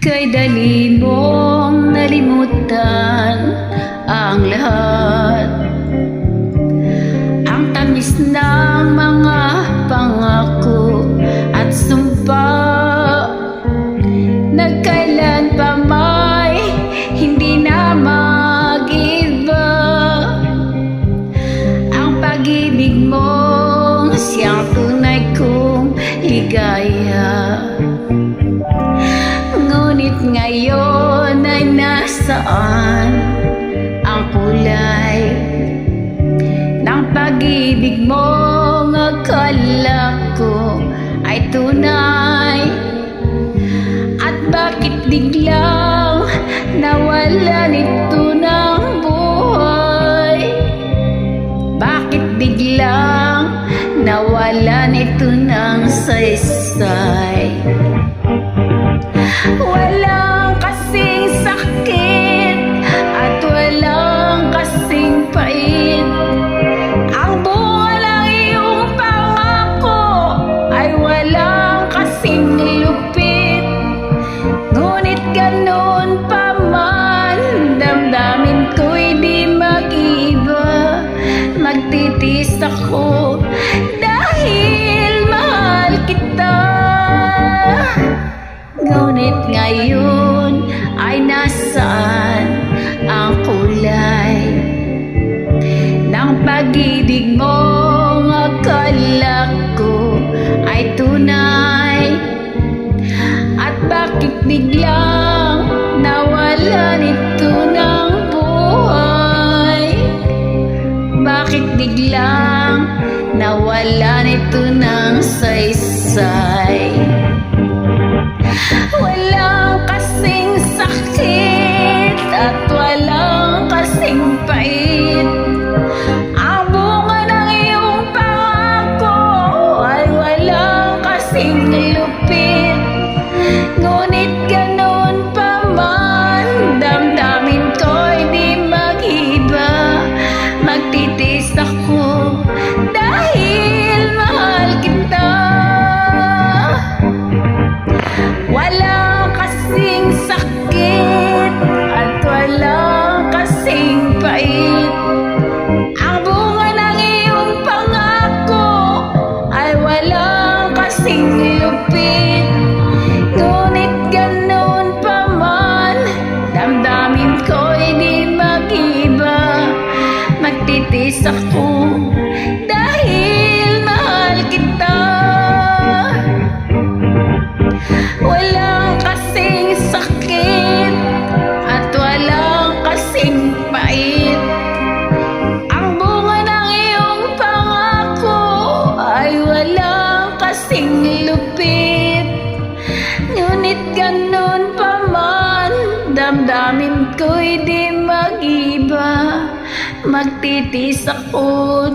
Kay dali mong nalimutan ang lahat, ang tamis ng mga pangako at sumpa na kailan pa may hindi na mag-iba. Ang pag-ibig mong siyang tunay kong ligaya, ngunit ngayon ay nasaan ang kulay ng pag-ibig mong akala ko ay tunay? At bakit biglang nawalan ito ng buhay? Bakit biglang nawalan ito ng saysay? Walang kasing sakit at walang kasing pait, ang bunga ng iyong pangako ay walang kasing lupit. Ngunit ganun pa man, damdamin ko'y di mag-iba. Magtitiis ako dahil mahal kita. Ngunit ngayon ay nasaan ang kulay ng pag-ibig mong akala ko ay tunay? At bakit biglang nawalan ito ng buhay? Bakit biglang nawalan ito ng saysay? Walang kasing sakit at walang kasing pait, ang bunga ng iyong pangako ay walang kasing lupit. Ngunit ganun pa man, damdamin ko'y di mag-iba. Magtitiis ako dahil mahal kita. Walang kasing sakit at walang kasing pait, ang bunga ng iyong pangako ay walang kasing lupit. Ngunit ganun pa man, damdamin ko'y di mag-iba. Magtitiis ako dahil mahal kita. Walang kasing sakit at walang kasing pait, ang bunga ng iyong pangako ay walang kasing lupit. Ngunit ganun pa man, damdamin ko'y di mag-iba. Magtitiis ako